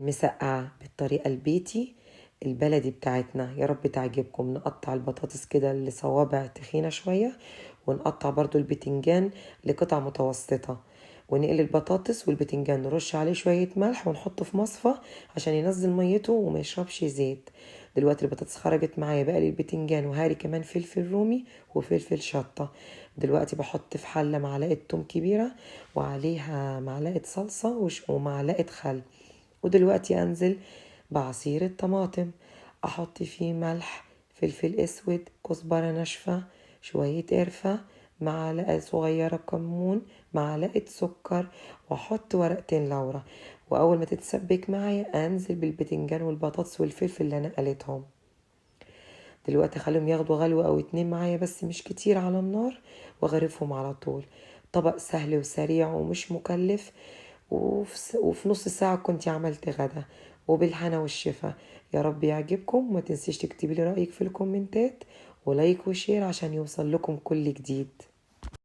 مسقعة بالطريقة البيتي البلدي بتاعتنا، يا رب تعجبكم. نقطع البطاطس كده لصوابع تخينة شوية، ونقطع برضو البتنجان لقطع متوسطة، ونقلي البطاطس والبتنجان نرش عليه شوية ملح ونحطه في مصفى عشان ينزل ميته وما يشربش زيت. دلوقتي البطاطس خرجت معايا، بقلي البتنجان وهاري كمان فلفل رومي وفلفل شطة. دلوقتي بحط في حلة معلقة توم كبيرة وعليها معلقة صلصة ومعلقة خل. ودلوقتي انزل بعصير الطماطم، احط فيه ملح، فلفل اسود، كزبرة ناشفة، شوية قرفة، معلقة صغيرة كمون، معلقة سكر، واحط ورقتين لورا. واول ما تتسبك معايا انزل بالبتنجان والبطاطس والفلفل اللي انا قليتهم. دلوقتي اخليهم ياخدوا غلوة او اتنين معايا بس مش كتير على النار، واغرفهم على طول. طبق سهل وسريع ومش مكلف، وفي نص ساعة كنت عملت غدا. وبالهنا والشفا. يا رب يعجبكم، وما تنسيش تكتبي لي رأيك في الكومنتات، ولايك وشير عشان يوصل لكم كل جديد.